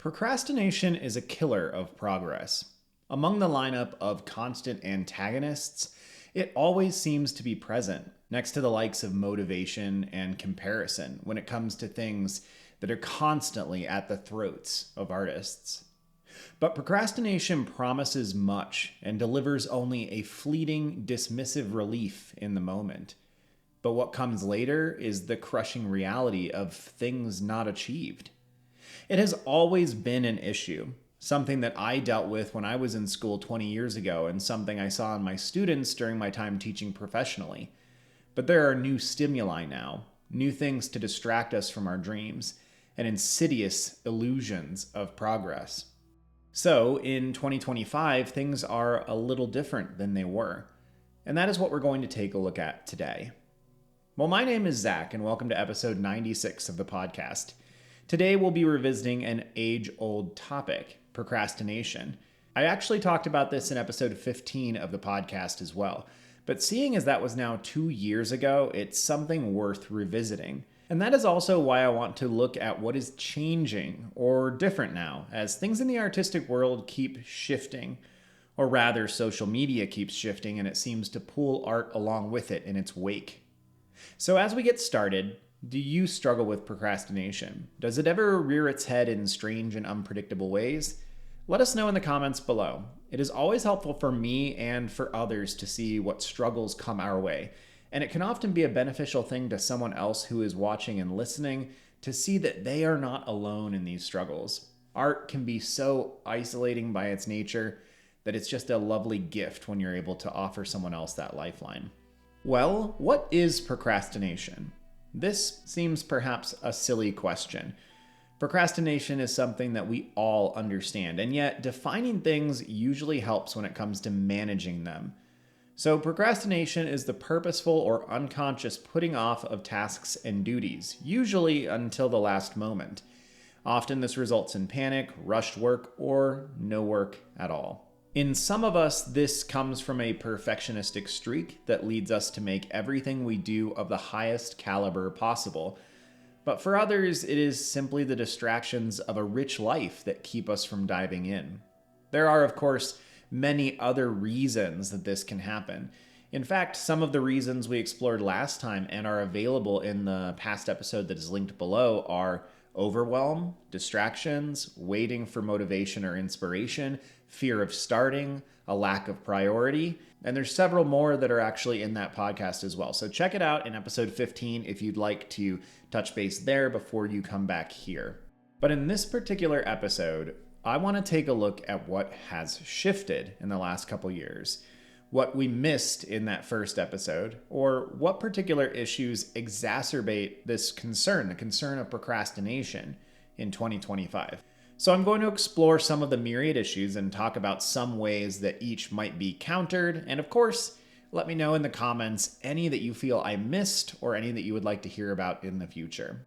Procrastination is a killer of progress. Among the lineup of constant antagonists, it always seems to be present, next to the likes of motivation and comparison when it comes to things that are constantly at the throats of artists. But procrastination promises much and delivers only a fleeting, dismissive relief in the moment. But what comes later is the crushing reality of things not achieved. It has always been an issue, something that I dealt with when I was in school 20 years ago and something I saw in my students during my time teaching professionally. But there are new stimuli now, new things to distract us from our dreams, and insidious illusions of progress. So, in 2025, things are a little different than they were. And that is what we're going to take a look at today. Well, my name is Zach, and welcome to episode 96 of the podcast. Today, we'll be revisiting an age-old topic, procrastination. I actually talked about this in episode 15 of the podcast as well. But seeing as that was now 2 years ago, it's something worth revisiting. And that is also why I want to look at what is changing or different now, as things in the artistic world keep shifting. Or rather, social media keeps shifting and it seems to pull art along with it in its wake. So as we get started, do you struggle with procrastination? Does it ever rear its head in strange and unpredictable ways? Let us know in the comments below. It is always helpful for me and for others to see what struggles come our way. And it can often be a beneficial thing to someone else who is watching and listening to see that they are not alone in these struggles. Art can be so isolating by its nature that it's just a lovely gift when you're able to offer someone else that lifeline. Well, what is procrastination? This seems perhaps a silly question. Procrastination is something that we all understand, and yet defining things usually helps when it comes to managing them. So procrastination is the purposeful or unconscious putting off of tasks and duties, usually until the last moment. Often this results in panic, rushed work, or no work at all. In some of us, this comes from a perfectionistic streak that leads us to make everything we do of the highest caliber possible. But for others, it is simply the distractions of a rich life that keep us from diving in. There are, of course, many other reasons that this can happen. In fact, some of the reasons we explored last time and are available in the past episode that is linked below are overwhelm, distractions, waiting for motivation or inspiration, fear of starting, a lack of priority, and there's several more that are actually in that podcast as well. So check it out in episode 15 if you'd like to touch base there before you come back here. But in this particular episode, I want to take a look at what has shifted in the last couple years, what we missed in that first episode, or what particular issues exacerbate this concern, the concern of procrastination in 2025. So I'm going to explore some of the myriad issues and talk about some ways that each might be countered. And of course, let me know in the comments any that you feel I missed or any that you would like to hear about in the future.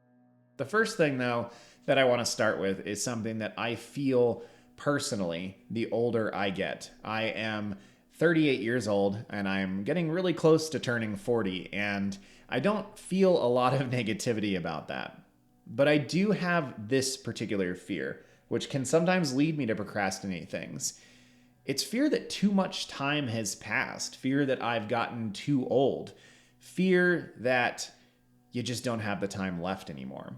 The first thing, though, that I want to start with is something that I feel personally the older I get. I am 38 years old and I'm getting really close to turning 40, and I don't feel a lot of negativity about that. But I do have this particular fear, which can sometimes lead me to procrastinate things. It's fear that too much time has passed, fear that I've gotten too old, fear that you just don't have the time left anymore.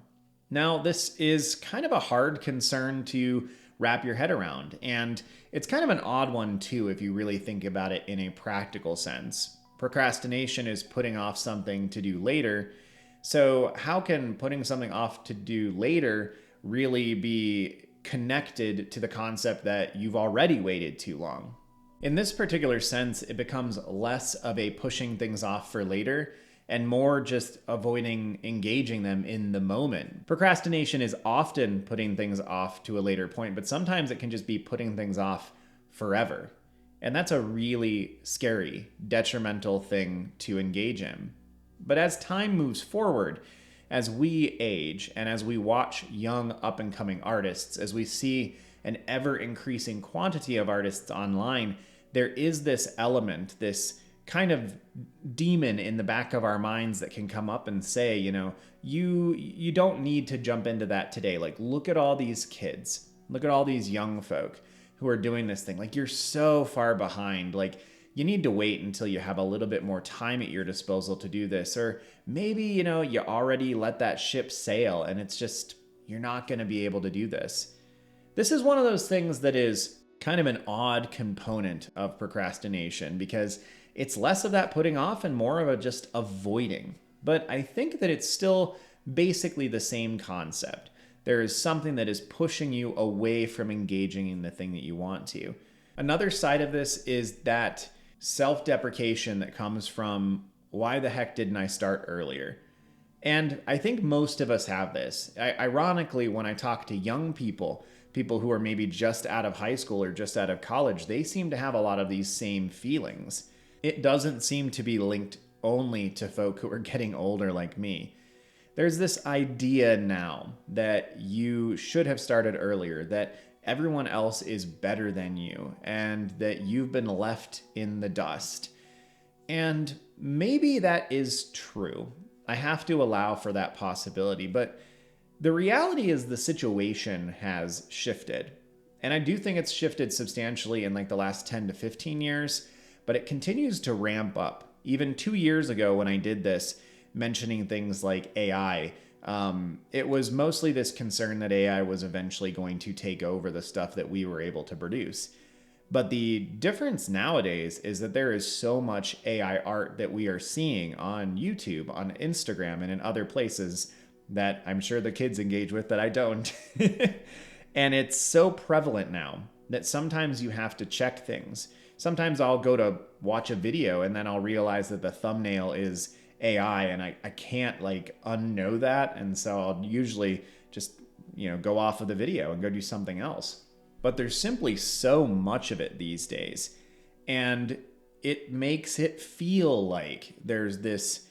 Now, this is kind of a hard concern to wrap your head around, and it's kind of an odd one too if you really think about it in a practical sense. Procrastination is putting off something to do later, so how can putting something off to do later really be connected to the concept that you've already waited too long? In this particular sense, it becomes less of a pushing things off for later and more just avoiding engaging them in the moment. Procrastination is often putting things off to a later point, but sometimes it can just be putting things off forever. And that's a really scary, detrimental thing to engage in. But as time moves forward, as we age and as we watch young up-and-coming artists, as we see an ever-increasing quantity of artists online, there is this element, this kind of demon in the back of our minds that can come up and say, you don't need to jump into that today. Like, look at all these kids. Look at all these young folk who are doing this thing. Like, you're so far behind. Like, you need to wait until you have a little bit more time at your disposal to do this. Or maybe, you already let that ship sail and it's just, you're not going to be able to do this. This is one of those things that is kind of an odd component of procrastination because it's less of that putting off and more of a just avoiding. But I think that it's still basically the same concept. There is something that is pushing you away from engaging in the thing that you want to. Another side of this is that self-deprecation that comes from, why the heck didn't I start earlier? And I think most of us have this. Ironically, when I talk to young people who are maybe just out of high school or just out of college, they seem to have a lot of these same feelings. It doesn't seem to be linked only to folk who are getting older like me. There's this idea now that you should have started earlier, that everyone else is better than you, and that you've been left in the dust. And maybe that is true. I have to allow for that possibility, but the reality is the situation has shifted. And I do think it's shifted substantially in like the last 10 to 15 years, but it continues to ramp up. Even 2 years ago when I did this, mentioning things like AI, it was mostly this concern that AI was eventually going to take over the stuff that we were able to produce. But the difference nowadays is that there is so much AI art that we are seeing on YouTube, on Instagram, and in other places that I'm sure the kids engage with that I don't. And it's so prevalent now that sometimes you have to check things. Sometimes I'll go to watch a video and then I'll realize that the thumbnail is AI and I can't like unknow that. And so I'll usually just, go off of the video and go do something else. But there's simply so much of it these days. And it makes it feel like there's this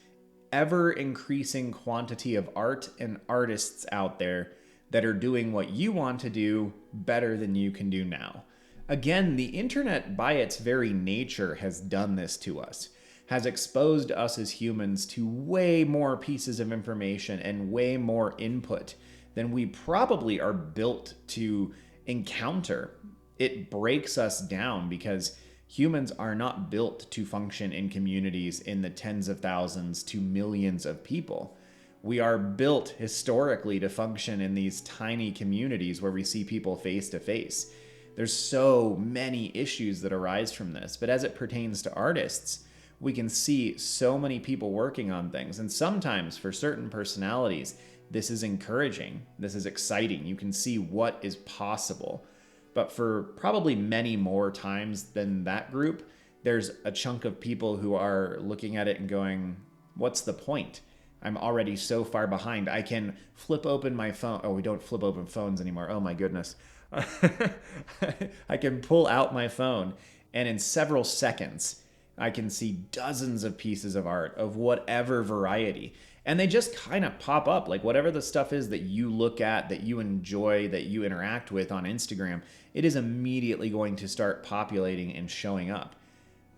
ever increasing quantity of art and artists out there that are doing what you want to do better than you can do now. Again, the internet by its very nature has done this to us, has exposed us as humans to way more pieces of information and way more input than we probably are built to encounter. It breaks us down because humans are not built to function in communities in the tens of thousands to millions of people. We are built historically to function in these tiny communities where we see people face to face. There's so many issues that arise from this, but as it pertains to artists, we can see so many people working on things. And sometimes for certain personalities, this is encouraging. This is exciting. You can see what is possible. But for probably many more times than that group, there's a chunk of people who are looking at it and going, what's the point? I'm already so far behind. I can flip open my phone. Oh, we don't flip open phones anymore. Oh my goodness. I can pull out my phone and in several seconds, I can see dozens of pieces of art of whatever variety. And they just kind of pop up, like whatever the stuff is that you look at, that you enjoy, that you interact with on Instagram, it is immediately going to start populating and showing up.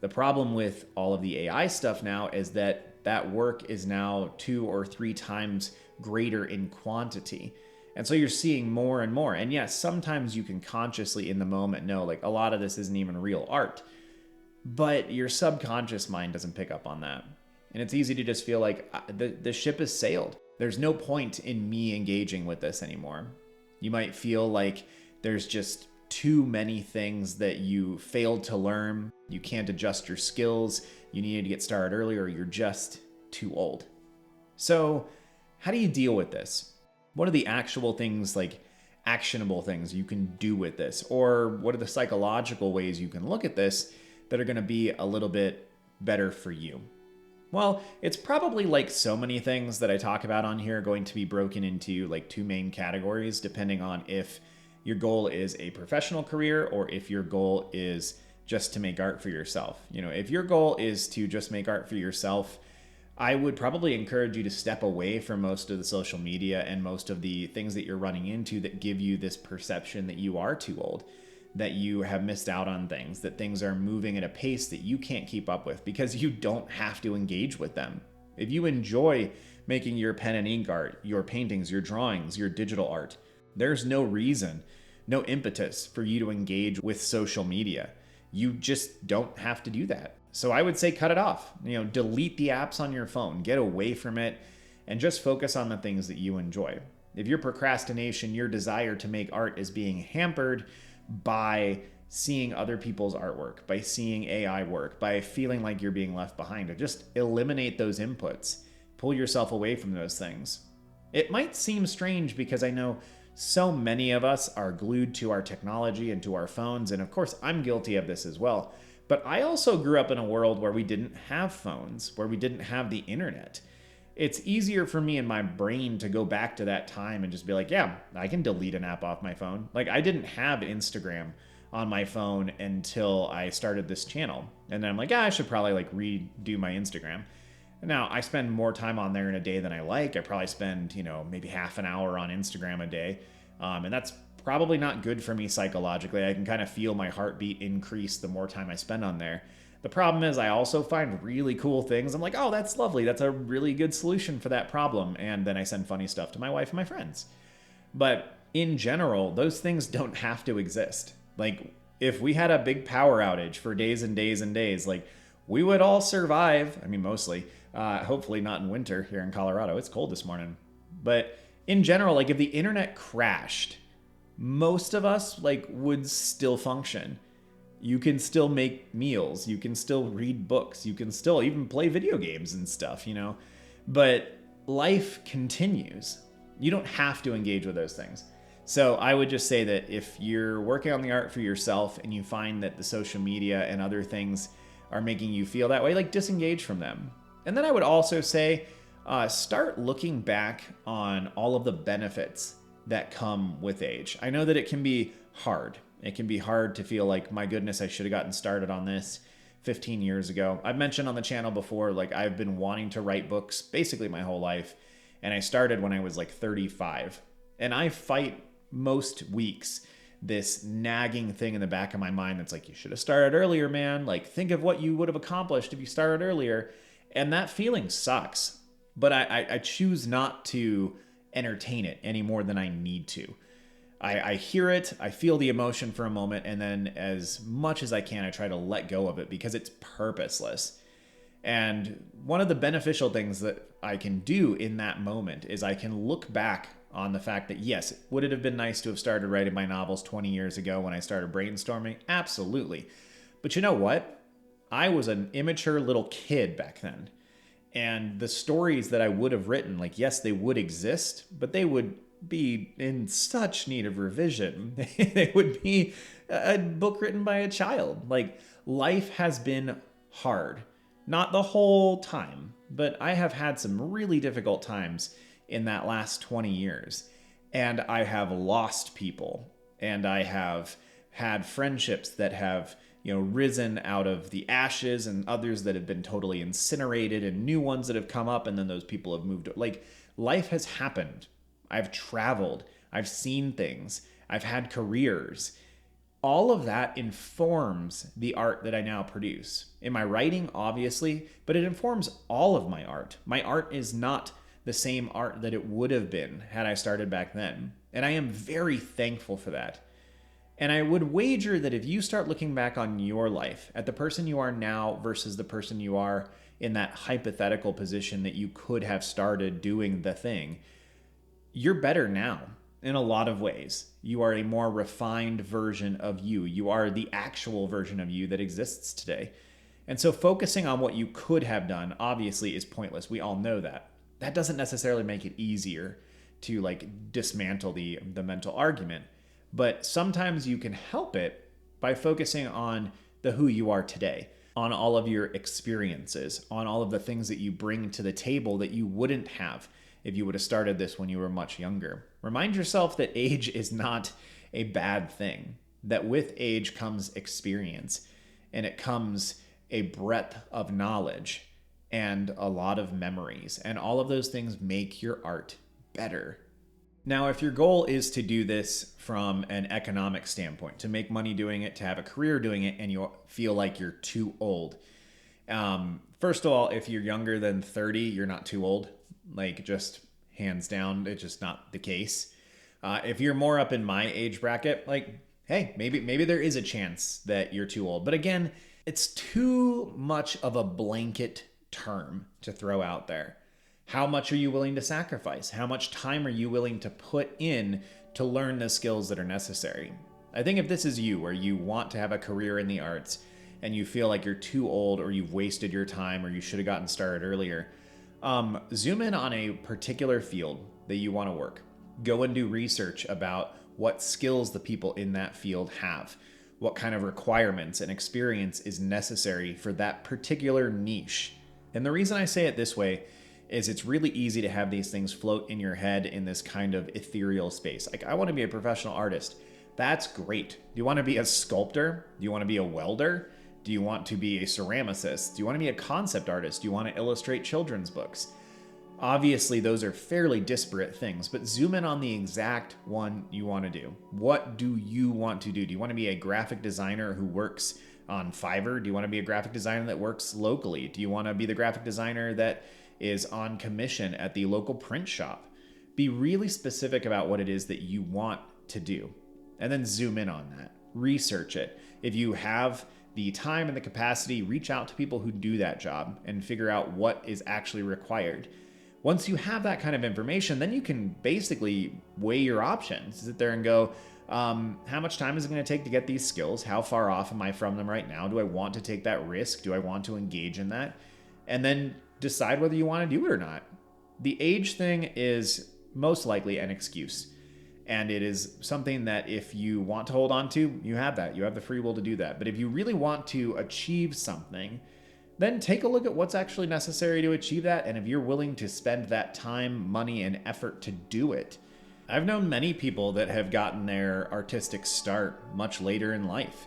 The problem with all of the AI stuff now is that that work is now 2 or 3 times greater in quantity. And so you're seeing more and more. And yes, sometimes you can consciously in the moment know, like a lot of this isn't even real art. But your subconscious mind doesn't pick up on that. And it's easy to just feel like the ship has sailed. There's no point in me engaging with this anymore. You might feel like there's just too many things that you failed to learn. You can't adjust your skills. You needed to get started earlier. Or you're just too old. So how do you deal with this? What are the actual things, like actionable things you can do with this? Or what are the psychological ways you can look at this that are going to be a little bit better for you? Well, it's probably like so many things that I talk about on here going to be broken into like 2 main categories, depending on if your goal is a professional career or if your goal is just to make art for yourself. If your goal is to just make art for yourself, I would probably encourage you to step away from most of the social media and most of the things that you're running into that give you this perception that you are too old, that you have missed out on things, that things are moving at a pace that you can't keep up with because you don't have to engage with them. If you enjoy making your pen and ink art, your paintings, your drawings, your digital art, there's no reason no impetus for you to engage with social media. You just don't have to do that. So I would say cut it off. Delete the apps on your phone, get away from it, and just focus on the things that you enjoy. If your procrastination, your desire to make art is being hampered by seeing other people's artwork, by seeing AI work, by feeling like you're being left behind, just eliminate those inputs. Pull yourself away from those things. It might seem strange because I know so many of us are glued to our technology and to our phones, and of course I'm guilty of this as well. But I also grew up in a world where we didn't have phones, where we didn't have the internet. It's easier for me in my brain to go back to that time and just be like, yeah, I can delete an app off my phone. Like, I didn't have Instagram on my phone until I started this channel. And then I'm like, yeah, I should probably redo my Instagram. Now, I spend more time on there in a day than I like. I probably spend, maybe half an hour on Instagram a day. And that's probably not good for me psychologically. I can kind of feel my heartbeat increase the more time I spend on there. The problem is I also find really cool things. I'm like, oh, that's lovely. That's a really good solution for that problem. And then I send funny stuff to my wife and my friends. But in general, those things don't have to exist. Like, if we had a big power outage for days and days and days, we would all survive. I mean, mostly. Hopefully not in winter here in Colorado. It's cold this morning. But in general, if the internet crashed, most of us would still function. You can still make meals. You can still read books. You can still even play video games and stuff, But life continues. You don't have to engage with those things. So I would just say that if you're working on the art for yourself and you find that the social media and other things are making you feel that way, disengage from them. And then I would also say, start looking back on all of the benefits that come with age. I know that it can be hard. It can be hard to feel like, my goodness, I should have gotten started on this 15 years ago. I've mentioned on the channel before, I've been wanting to write books basically my whole life. And I started when I was 35. And I fight most weeks this nagging thing in the back of my mind that's you should have started earlier, man. Think of what you would have accomplished if you started earlier. And that feeling sucks. But I choose not to entertain it any more than I need to. I hear it, I feel the emotion for a moment, and then as much as I can, I try to let go of it because it's purposeless. And one of the beneficial things that I can do in that moment is I can look back on the fact that, yes, would it have been nice to have started writing my novels 20 years ago when I started brainstorming? Absolutely. But you know what? I was an immature little kid back then. And the stories that I would have written, yes, they would exist, but they would be in such need of revision. They would be a book written by a child. Life has been hard. Not the whole time, but I have had some really difficult times in that last 20 years. And I have lost people. And I have had friendships that have, risen out of the ashes, and others that have been totally incinerated, and new ones that have come up, and then those people have moved. Life has happened. I've traveled. I've seen things. I've had careers. All of that informs the art that I now produce. In my writing, obviously, but it informs all of my art. My art is not the same art that it would have been had I started back then. And I am very thankful for that. And I would wager that if you start looking back on your life, at the person you are now versus the person you are in that hypothetical position that you could have started doing the thing, you're better now in a lot of ways. You are a more refined version of you. You are the actual version of you that exists today. And so focusing on what you could have done obviously is pointless. We all know that. That doesn't necessarily make it easier to dismantle the mental argument. But sometimes you can help it by focusing on the who you are today, on all of your experiences, on all of the things that you bring to the table that you wouldn't have if you would have started this when you were much younger. Remind yourself that age is not a bad thing, that with age comes experience, and it comes a breadth of knowledge and a lot of memories, and all of those things make your art better. Now, if your goal is to do this from an economic standpoint, to make money doing it, to have a career doing it, and you feel like you're too old, first of all, if you're younger than 30, you're not too old. Just hands down, it's just not the case. If you're more up in my age bracket, like, hey, maybe there is a chance that you're too old. But again, it's too much of a blanket term to throw out there. How much are you willing to sacrifice? How much time are you willing to put in to learn the skills that are necessary? I think if this is you, where you want to have a career in the arts and you feel like you're too old or you've wasted your time or you should have gotten started earlier, zoom in on a particular field that you want to work. Go and do research about what skills the people in that field have, what kind of requirements and experience is necessary for that particular niche. And the reason I say it this way is it's really easy to have these things float in your head in this kind of ethereal space. Like, I want to be a professional artist. That's great. Do you want to be a sculptor? Do you want to be a welder? Do you want to be a ceramicist? Do you want to be a concept artist? Do you want to illustrate children's books? Obviously, those are fairly disparate things, but zoom in on the exact one you want to do. What do you want to do? Do you want to be a graphic designer who works on Fiverr? Do you want to be a graphic designer that works locally? Do you want to be the graphic designer that is on commission at the local print shop? Be really specific about what it is that you want to do, and then zoom in on that. Research it. If you have the time and the capacity, reach out to people who do that job and figure out what is actually required. Once you have that kind of information, then you can basically weigh your options. Sit there and go, how much time is it going to take to get these skills? How far off am I from them right now? Do I want to take that risk? Do I want to engage in that? And then decide whether you want to do it or not. The age thing is most likely an excuse. And it is something that if you want to hold on to, you have that. You have the free will to do that. But if you really want to achieve something, then take a look at what's actually necessary to achieve that. And if you're willing to spend that time, money, and effort to do it. I've known many people that have gotten their artistic start much later in life.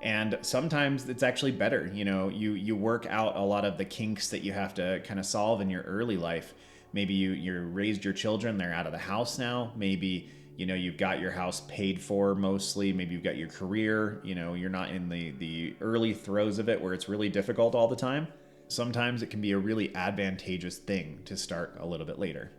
And sometimes it's actually better. You know, you work out a lot of the kinks that you have to kind of solve in your early life. Maybe you raised your children, they're out of the house now. Maybe, you know, you've got your house paid for mostly. Maybe you've got your career, you know, you're not in the early throes of it where it's really difficult all the time. Sometimes it can be a really advantageous thing to start a little bit later.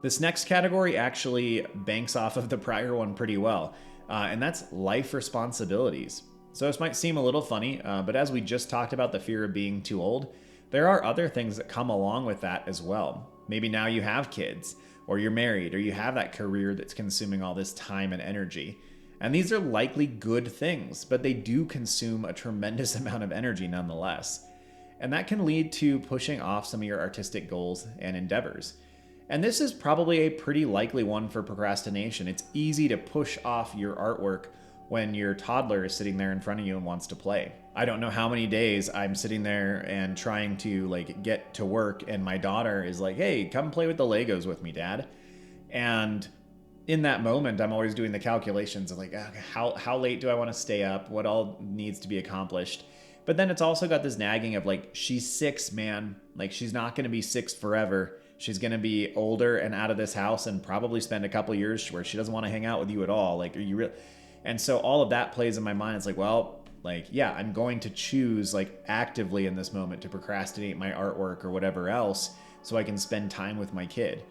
This next category actually banks off of the prior one pretty well, and that's life responsibilities. So this might seem a little funny, but as we just talked about the fear of being too old, there are other things that come along with that as well. Maybe now you have kids, or you're married, or you have that career that's consuming all this time and energy. And these are likely good things, but they do consume a tremendous amount of energy nonetheless. And that can lead to pushing off some of your artistic goals and endeavors. And this is probably a pretty likely one for procrastination. It's easy to push off your artwork when your toddler is sitting there in front of you and wants to play. I don't know how many days I'm sitting there and trying to get to work, and my daughter is like, hey, come play with the Legos with me, Dad. And in that moment, I'm always doing the calculations of like, okay, how late do I want to stay up? What all needs to be accomplished? But then it's also got this nagging of like, she's 6, man. Like, she's not going to be 6 forever. She's going to be older and out of this house and probably spend a couple years where she doesn't want to hang out with you at all. Like, are you real? And so all of that plays in my mind. It's like, well, like, yeah, I'm going to choose like actively in this moment to procrastinate my artwork or whatever else so I can spend time with my kid.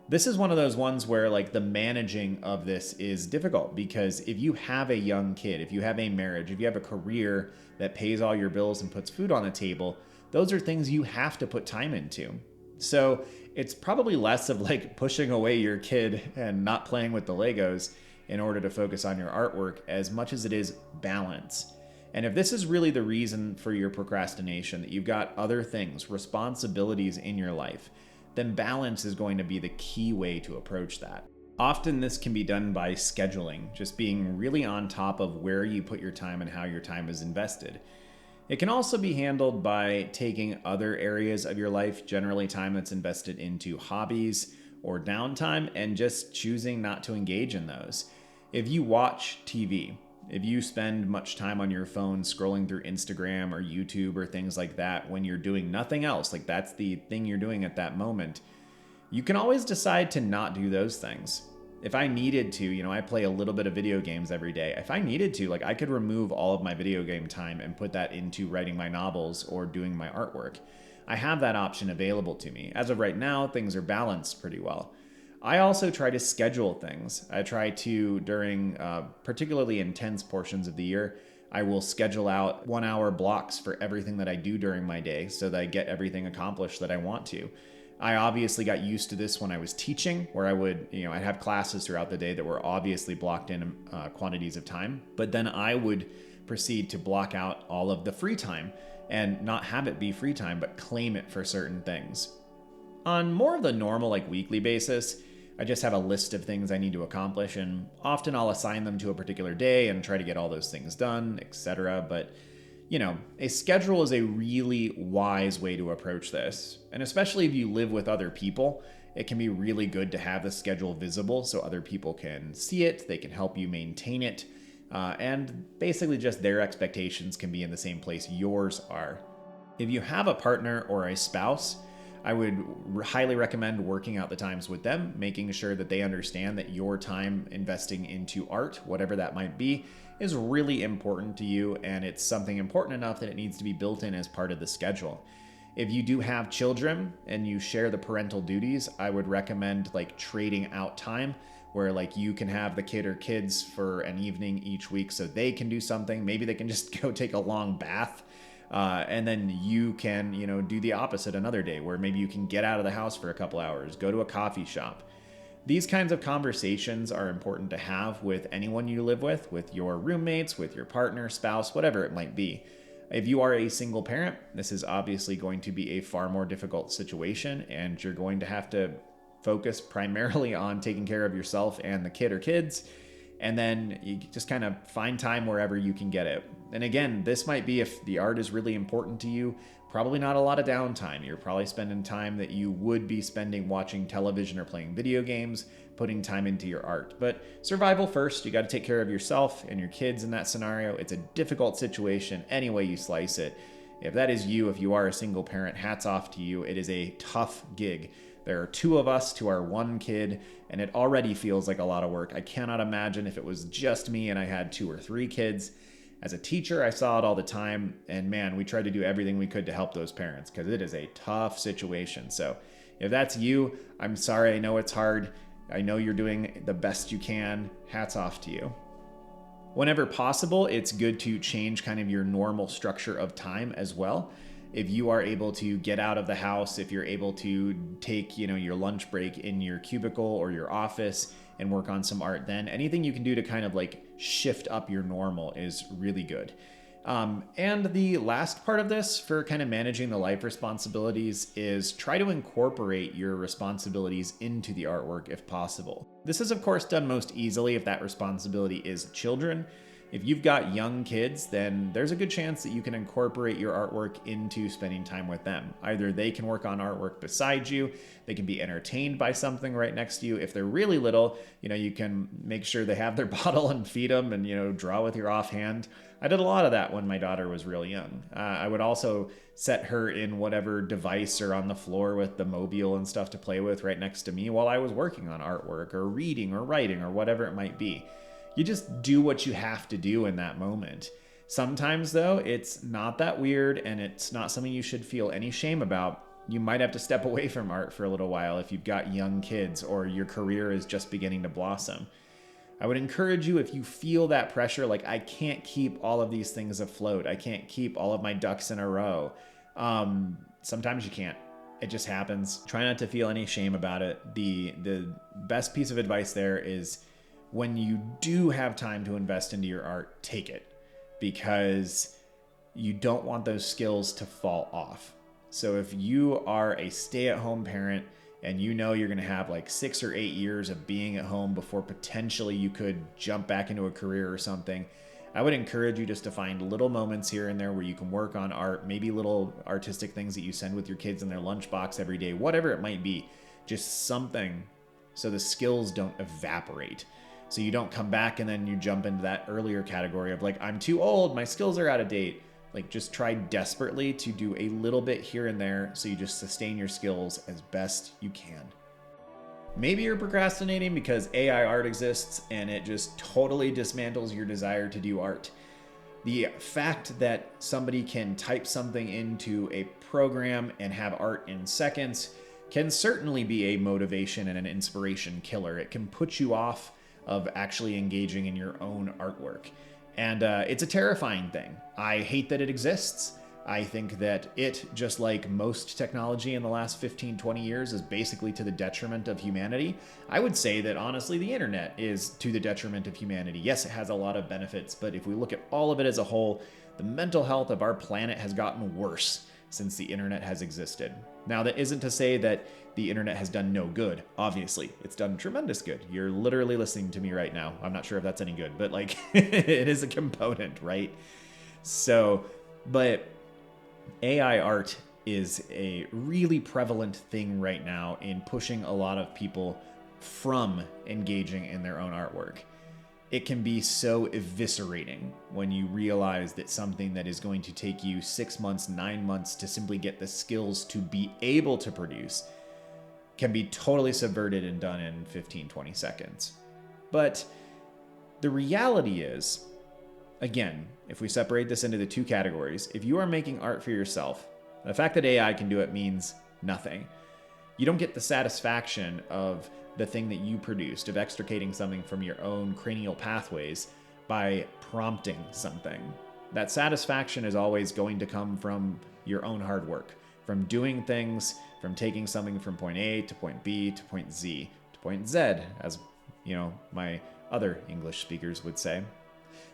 This is one of those ones where like the managing of this is difficult, because if you have a young kid, if you have a marriage, if you have a career that pays all your bills and puts food on the table, those are things you have to put time into. So it's probably less of like pushing away your kid and not playing with the Legos in order to focus on your artwork as much as it is balance. And if this is really the reason for your procrastination, that you've got other things, responsibilities in your life, then balance is going to be the key way to approach that. Often this can be done by scheduling, just being really on top of where you put your time and how your time is invested. It can also be handled by taking other areas of your life, generally time that's invested into hobbies or downtime, and just choosing not to engage in those. If you watch TV, if you spend much time on your phone scrolling through Instagram or YouTube or things like that when you're doing nothing else, like that's the thing you're doing at that moment, you can always decide to not do those things. If I needed to, I play a little bit of video games every day. If I needed to, I could remove all of my video game time and put that into writing my novels or doing my artwork. I have that option available to me. As of right now, things are balanced pretty well. I also try to schedule things. I try to, during particularly intense portions of the year, I will schedule out 1 hour blocks for everything that I do during my day so that I get everything accomplished that I want to. I obviously got used to this when I was teaching, where I would, I'd have classes throughout the day that were obviously blocked in quantities of time, but then I would proceed to block out all of the free time and not have it be free time, but claim it for certain things. On more of the normal, like weekly basis, I just have a list of things I need to accomplish, and often I'll assign them to a particular day and try to get all those things done, etc. But, a schedule is a really wise way to approach this. And especially if you live with other people, it can be really good to have the schedule visible so other people can see it, they can help you maintain it, and basically just their expectations can be in the same place yours are. If you have a partner or a spouse, I would highly recommend working out the times with them, making sure that they understand that your time investing into art, whatever that might be, is really important to you, and it's something important enough that it needs to be built in as part of the schedule. If you do have children and you share the parental duties, I would recommend trading out time where you can have the kid or kids for an evening each week so they can do something. Maybe they can just go take a long bath. And then you can, do the opposite another day where maybe you can get out of the house for a couple hours, go to a coffee shop. These kinds of conversations are important to have with anyone you live with your roommates, with your partner, spouse, whatever it might be. If you are a single parent, this is obviously going to be a far more difficult situation, and you're going to have to focus primarily on taking care of yourself and the kid or kids. And then you just kind of find time wherever you can get it. And again, this might be, if the art is really important to you, probably not a lot of downtime. You're probably spending time that you would be spending watching television or playing video games, putting time into your art. But survival first, you got to take care of yourself and your kids in that scenario. It's a difficult situation any way you slice it. If that is you, if you are a single parent, hats off to you. It is a tough gig. There are 2 of us to our 1 kid, and it already feels like a lot of work. I cannot imagine if it was just me and I had 2 or 3 kids. As a teacher, I saw it all the time, and man, we tried to do everything we could to help those parents because it is a tough situation. So if that's you, I'm sorry. I know it's hard. I know you're doing the best you can. Hats off to you. Whenever possible, it's good to change kind of your normal structure of time as well. If you are able to get out of the house, if you're able to take, your lunch break in your cubicle or your office and work on some art, then anything you can do to kind of shift up your normal is really good. And the last part of this for kind of managing the life responsibilities is try to incorporate your responsibilities into the artwork if possible. This is of course done most easily if that responsibility is children. If you've got young kids, then there's a good chance that you can incorporate your artwork into spending time with them. Either they can work on artwork beside you, they can be entertained by something right next to you. If they're really little, you can make sure they have their bottle and feed them and, draw with your offhand. I did a lot of that when my daughter was real young. I would also set her in whatever device or on the floor with the mobile and stuff to play with right next to me while I was working on artwork or reading or writing or whatever it might be. You just do what you have to do in that moment. Sometimes, though, it's not that weird and it's not something you should feel any shame about. You might have to step away from art for a little while if you've got young kids or your career is just beginning to blossom. I would encourage you, if you feel that pressure, I can't keep all of these things afloat. I can't keep all of my ducks in a row. Sometimes you can't. It just happens. Try not to feel any shame about it. The best piece of advice there is, when you do have time to invest into your art, take it, because you don't want those skills to fall off. So if you are a stay-at-home parent and you're going to have 6 or 8 years of being at home before potentially you could jump back into a career or something, I would encourage you just to find little moments here and there where you can work on art, maybe little artistic things that you send with your kids in their lunchbox every day, whatever it might be, just something so the skills don't evaporate. So you don't come back and then you jump into that earlier category of I'm too old, my skills are out of date. Just try desperately to do a little bit here and there so you just sustain your skills as best you can. Maybe you're procrastinating because AI art exists and it just totally dismantles your desire to do art. The fact that somebody can type something into a program and have art in seconds can certainly be a motivation and an inspiration killer. It can put you off of actually engaging in your own artwork. And it's a terrifying thing. I hate that it exists. I think that it, just like most technology in the last 15, 20 years, is basically to the detriment of humanity. I would say that, honestly, the internet is to the detriment of humanity. Yes, it has a lot of benefits, but if we look at all of it as a whole, the mental health of our planet has gotten worse since the internet has existed. Now, that isn't to say that the internet has done no good. Obviously, it's done tremendous good. You're literally listening to me right now. I'm not sure if that's any good, but like, it is a component, right? So, but AI art is a really prevalent thing right now in pushing a lot of people from engaging in their own artwork. It can be so eviscerating when you realize that something that is going to take you 6 months, 9 months to simply get the skills to be able to produce can be totally subverted and done in 15, 20 seconds. But the reality is, again, if we separate this into the two categories, if you are making art for yourself, the fact that AI can do it means nothing. You don't get the satisfaction of the thing that you produced, of extricating something from your own cranial pathways by prompting something. That satisfaction is always going to come from your own hard work, from doing things, from taking something from point A to point B to point Z to point Z, as my other English speakers would say.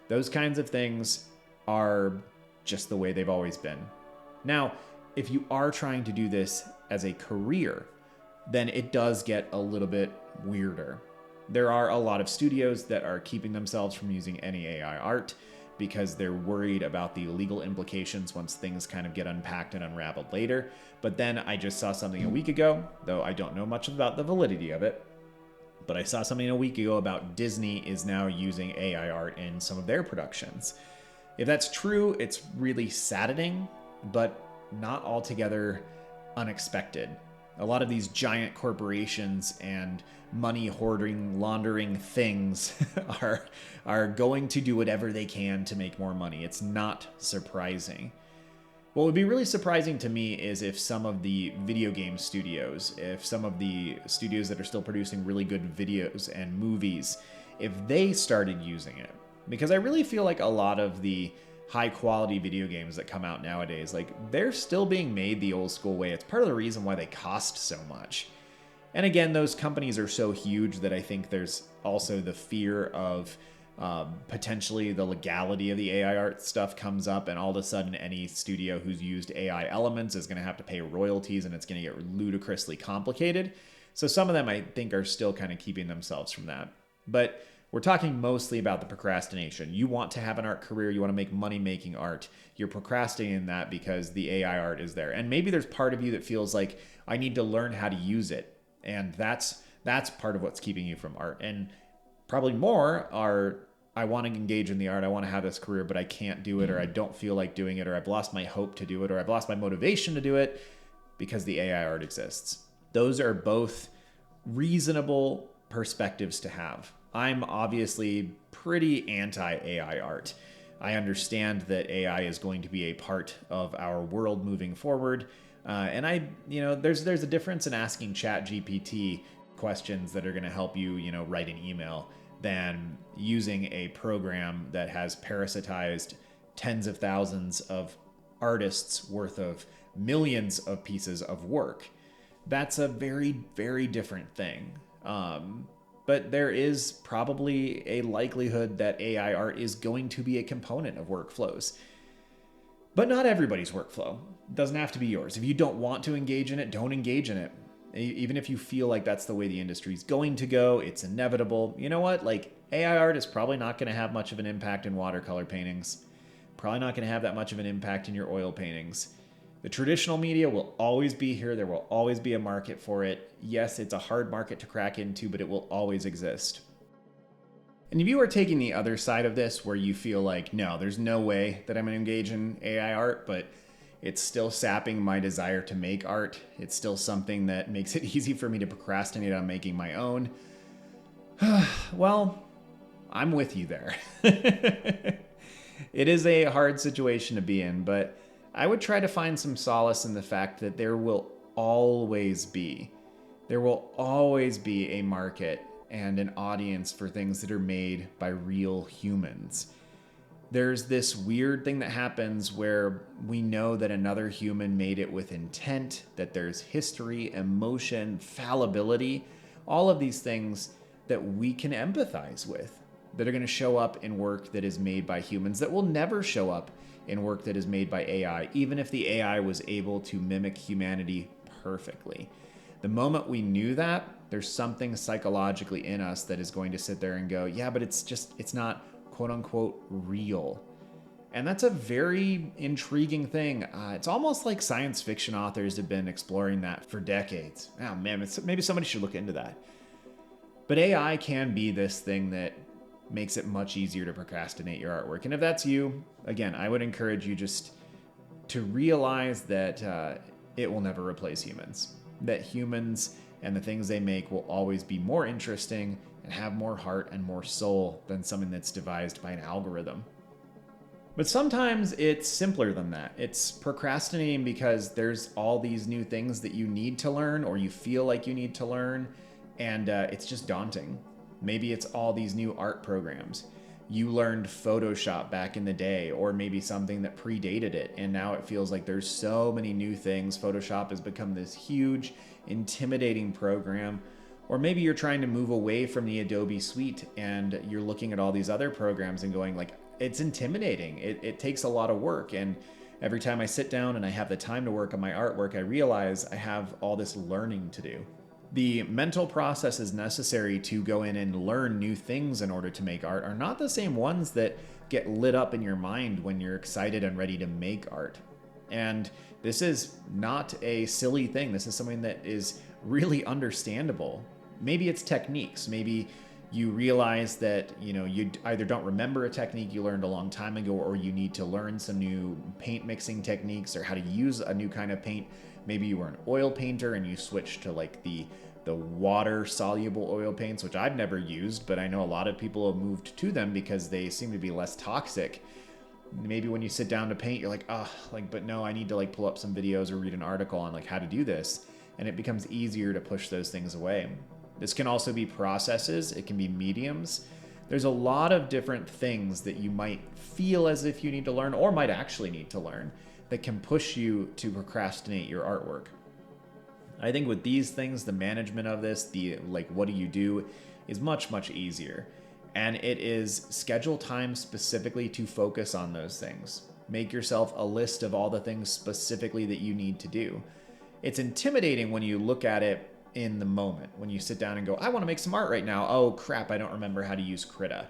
Those kinds of things are just the way they've always been. Now, if you are trying to do this as a career, then it does get a little bit weirder. There are a lot of studios that are keeping themselves from using any AI art because they're worried about the legal implications once things kind of get unpacked and unraveled later. But then I just saw something a week ago, though I don't know much about the validity of it, but I saw something a week ago about Disney is now using AI art in some of their productions. If that's true, it's really saddening, but not altogether unexpected. A lot of these giant corporations and money hoarding, laundering things are going to do whatever they can to make more money. It's not surprising. What would be really surprising to me is if some of the video game studios, if some of the studios that are still producing really good videos and movies, if they started using it. Because I really feel like a lot of the high quality video games that come out nowadays, like, they're still being made the old school way. It's part of the reason why they cost so much. And again, those companies are so huge that I think there's also the fear of potentially the legality of the AI art stuff comes up, and all of a sudden any studio who's used AI elements is going to have to pay royalties, and it's going to get ludicrously complicated. So some of them, I think, are still kind of keeping themselves from that. But we're talking mostly about the procrastination. You want to have an art career. You want to make money making art. You're procrastinating that because the AI art is there. And maybe there's part of you that feels like, I need to learn how to use it. And that's part of what's keeping you from art. And probably more are, I want to engage in the art. I want to have this career, but I can't do it, or I don't feel like doing it, or I've lost my hope to do it, or I've lost my motivation to do it because the AI art exists. Those are both reasonable perspectives to have. I'm obviously pretty anti-AI art. I understand that AI is going to be a part of our world moving forward. And there's a difference in asking ChatGPT questions that are going to help you, write an email than using a program that has parasitized tens of thousands of artists worth of millions of pieces of work. That's a very, very different thing. But there is probably a likelihood that AI art is going to be a component of workflows. But not everybody's workflow. It doesn't have to be yours. If you don't want to engage in it, don't engage in it. Even if you feel like that's the way the industry's going to go, it's inevitable. You know what? Like, AI art is probably not going to have much of an impact in watercolor paintings. Probably not going to have that much of an impact in your oil paintings. The traditional media will always be here. There will always be a market for it. Yes, it's a hard market to crack into, but it will always exist. And if you are taking the other side of this, where you feel like, no, there's no way that I'm going to engage in AI art, but it's still sapping my desire to make art. It's still something that makes it easy for me to procrastinate on making my own. Well, I'm with you there. It is a hard situation to be in, but I would try to find some solace in the fact that there will always be. There will always be a market and an audience for things that are made by real humans. There's this weird thing that happens where we know that another human made it with intent, that there's history, emotion, fallibility, all of these things that we can empathize with, that are going to show up in work that is made by humans, that will never show up in work that is made by AI, even if the AI was able to mimic humanity perfectly. The moment we knew that, there's something psychologically in us that is going to sit there and go, yeah, but it's not quote unquote real. And that's a very intriguing thing. It's almost like science fiction authors have been exploring that for decades. Oh man, maybe somebody should look into that. But AI can be this thing that makes it much easier to procrastinate your artwork. And if that's you, again, I would encourage you just to realize that it will never replace humans. That humans and the things they make will always be more interesting and have more heart and more soul than something that's devised by an algorithm. But sometimes it's simpler than that. It's procrastinating because there's all these new things that you need to learn or you feel like you need to learn, and it's just daunting. Maybe it's all these new art programs. You learned Photoshop back in the day, or maybe something that predated it, and now it feels like there's so many new things. Photoshop has become this huge, intimidating program. Or maybe you're trying to move away from the Adobe suite and you're looking at all these other programs and going like, it's intimidating. It takes a lot of work. And every time I sit down and I have the time to work on my artwork, I realize I have all this learning to do. The mental processes necessary to go in and learn new things in order to make art are not the same ones that get lit up in your mind when you're excited and ready to make art. And this is not a silly thing. This is something that is really understandable. Maybe it's techniques. Maybe you realize that, you either don't remember a technique you learned a long time ago, or you need to learn some new paint mixing techniques or how to use a new kind of paint. Maybe you were an oil painter and you switched to like the water soluble oil paints, which I've never used, but I know a lot of people have moved to them because they seem to be less toxic. Maybe when you sit down to paint, you're like, but no, I need to like pull up some videos or read an article on like how to do this. And it becomes easier to push those things away. This can also be processes. It can be mediums. There's a lot of different things that you might feel as if you need to learn or might actually need to learn that can push you to procrastinate your artwork. I think with these things, the management of this, what do you do, is much, much easier. And it is schedule time specifically to focus on those things. Make yourself a list of all the things specifically that you need to do. It's intimidating when you look at it in the moment, when you sit down and go, I want to make some art right now. Oh crap, I don't remember how to use Krita.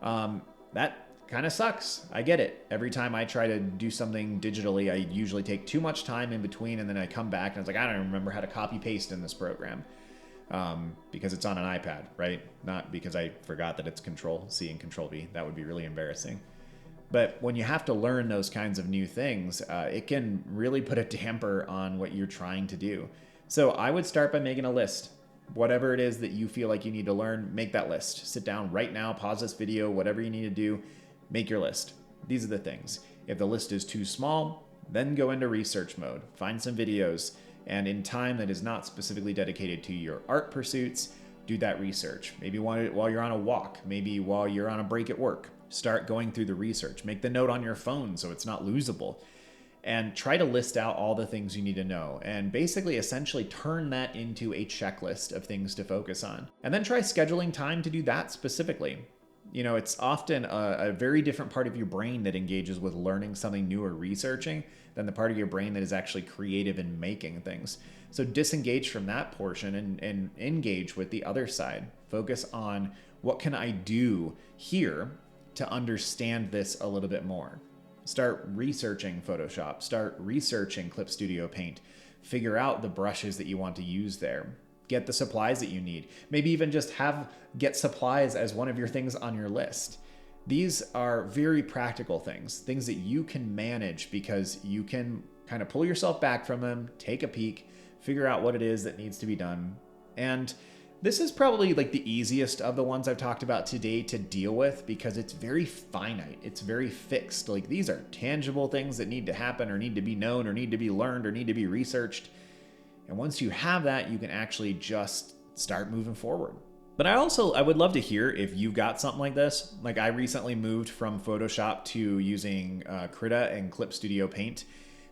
That kind of sucks. I get it. Every time I try to do something digitally, I usually take too much time in between, and then I come back and it's like, I don't remember how to copy paste in this program. Because it's on an iPad, right? Not because I forgot that it's Control C and Control V. That would be really embarrassing. But when you have to learn those kinds of new things, it can really put a damper on what you're trying to do. So I would start by making a list. Whatever it is that you feel like you need to learn, make that list. Sit down right now, pause this video, whatever you need to do, make your list. These are the things. If the list is too small, then go into research mode. Find some videos, and in time that is not specifically dedicated to your art pursuits, do that research. Maybe while you're on a walk, maybe while you're on a break at work. Start going through the research. Make the note on your phone so it's not losable. And try to list out all the things you need to know. And basically, essentially turn that into a checklist of things to focus on. And then try scheduling time to do that specifically. It's often a very different part of your brain that engages with learning something new or researching than the part of your brain that is actually creative in making things. So disengage from that portion and engage with the other side. Focus on what can I do here to understand this a little bit more. Start researching Photoshop, start researching Clip Studio Paint, figure out the brushes that you want to use there, get the supplies that you need, maybe even just get supplies as one of your things on your list. These are very practical things that you can manage because you can kind of pull yourself back from them, take a peek, figure out what it is that needs to be done. And this is probably like the easiest of the ones I've talked about today to deal with because it's very finite. It's very fixed. Like these are tangible things that need to happen or need to be known or need to be learned or need to be researched. And once you have that, you can actually just start moving forward. But I would love to hear if you've got something like this. Like I recently moved from Photoshop to using Krita and Clip Studio Paint.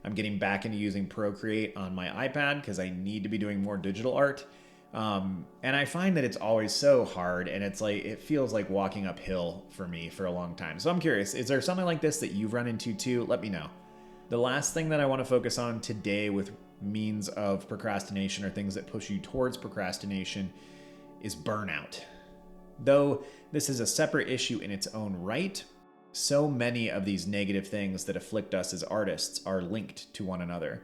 I'm getting back into using Procreate on my iPad because I need to be doing more digital art. And I find that it's always so hard, and it feels like walking uphill for me for a long time. So I'm curious, is there something like this that you've run into too? Let me know. The last thing that I want to focus on today with means of procrastination or things that push you towards procrastination is burnout. Though this is a separate issue in its own right, so many of these negative things that afflict us as artists are linked to one another.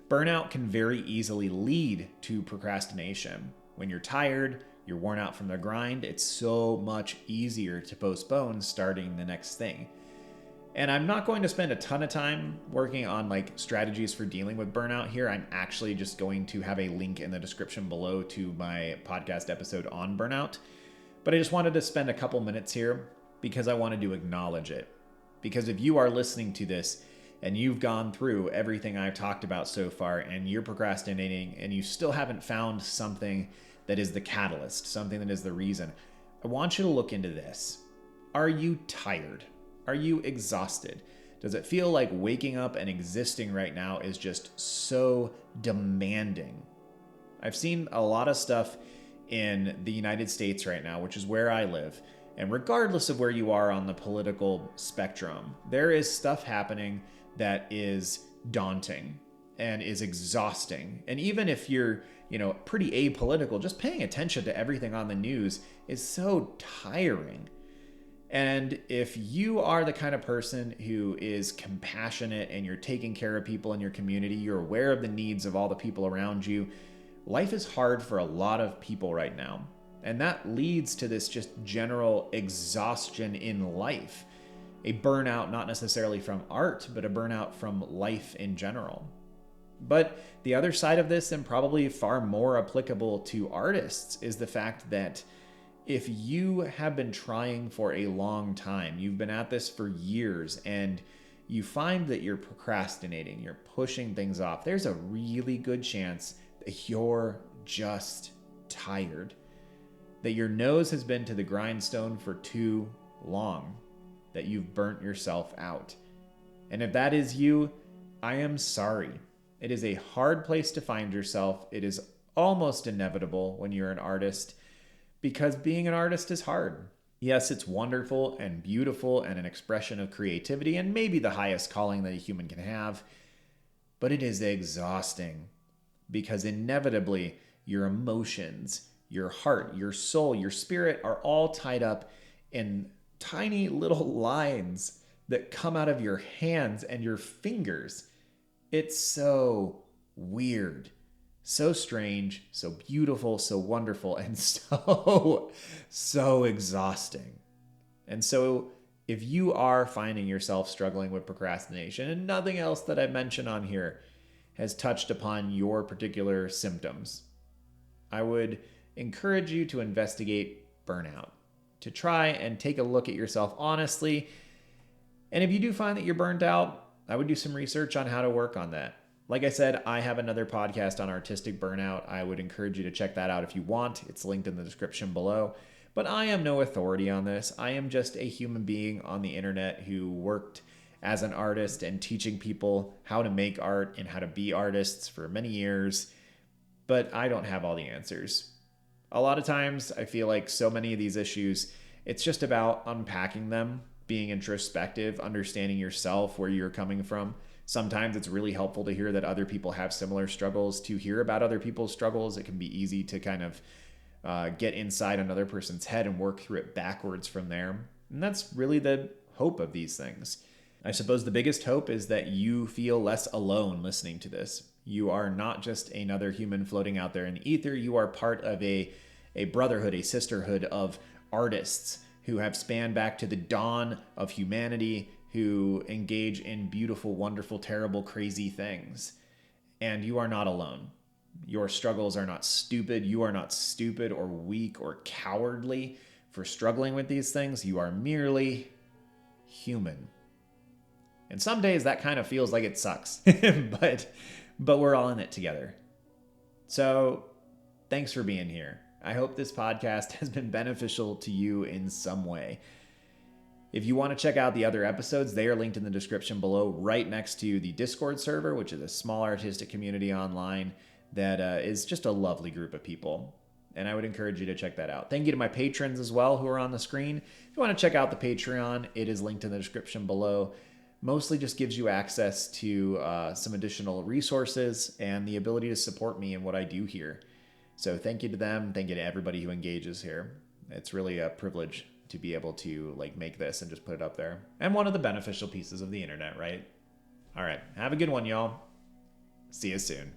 Burnout can very easily lead to procrastination. When you're tired, you're worn out from the grind, it's so much easier to postpone starting the next thing. And I'm not going to spend a ton of time working on strategies for dealing with burnout here. I'm actually just going to have a link in the description below to my podcast episode on burnout. But I just wanted to spend a couple minutes here because I wanted to acknowledge it. Because if you are listening to this and you've gone through everything I've talked about so far and you're procrastinating and you still haven't found something that is the catalyst, something that is the reason, I want you to look into this. Are you tired? Are you exhausted? Does it feel like waking up and existing right now is just so demanding? I've seen a lot of stuff in the United States right now, which is where I live. And regardless of where you are on the political spectrum, there is stuff happening that is daunting and is exhausting. And even if you're, pretty apolitical, just paying attention to everything on the news is so tiring. And if you are the kind of person who is compassionate and you're taking care of people in your community, you're aware of the needs of all the people around you, life is hard for a lot of people right now. And that leads to this just general exhaustion in life. A burnout, not necessarily from art, but a burnout from life in general. But the other side of this, and probably far more applicable to artists, is the fact that if you have been trying for a long time, you've been at this for years, and you find that you're procrastinating, you're pushing things off, there's a really good chance that you're just tired. That your nose has been to the grindstone for too long. That you've burnt yourself out. And if that is you, I am sorry. It is a hard place to find yourself. It is almost inevitable when you're an artist, because being an artist is hard. Yes, it's wonderful and beautiful and an expression of creativity and maybe the highest calling that a human can have, but it is exhausting because inevitably your emotions, your heart, your soul, your spirit are all tied up in tiny little lines that come out of your hands and your fingers. It's so weird, so strange, so beautiful, so wonderful, and so exhausting. And so if you are finding yourself struggling with procrastination and nothing else that I mentioned on here has touched upon your particular symptoms, I would encourage you to investigate burnout, to try and take a look at yourself honestly. And if you do find that you're burnt out, I would do some research on how to work on that. Like I said, I have another podcast on artistic burnout. I would encourage you to check that out if you want. It's linked in the description below. But I am no authority on this. I am just a human being on the internet who worked as an artist and teaching people how to make art and how to be artists for many years. But I don't have all the answers. A lot of times I feel like so many of these issues, it's just about unpacking them, being introspective, understanding yourself, where you're coming from. Sometimes it's really helpful to hear that other people have similar struggles, to hear about other people's struggles. It can be easy to kind of get inside another person's head and work through it backwards from there. And that's really the hope of these things. I suppose the biggest hope is that you feel less alone listening to this. You are not just another human floating out there in the ether. You are part of a brotherhood, a sisterhood of artists who have spanned back to the dawn of humanity, who engage in beautiful, wonderful, terrible, crazy things. And you are not alone. Your struggles are not stupid. You are not stupid or weak or cowardly for struggling with these things. You are merely human. And some days that kind of feels like it sucks, but we're all in it together. So thanks for being here. I hope this podcast has been beneficial to you in some way. If you want to check out the other episodes, they are linked in the description below, right next to the Discord server, which is a small artistic community online that is just a lovely group of people. And I would encourage you to check that out. Thank you to my patrons as well who are on the screen. If you want to check out the Patreon, it is linked in the description below. Mostly just gives you access to some additional resources and the ability to support me in what I do here. So thank you to them. Thank you to everybody who engages here. It's really a privilege to be able to make this and just put it up there. And one of the beneficial pieces of the internet, right? All right. Have a good one, y'all. See you soon.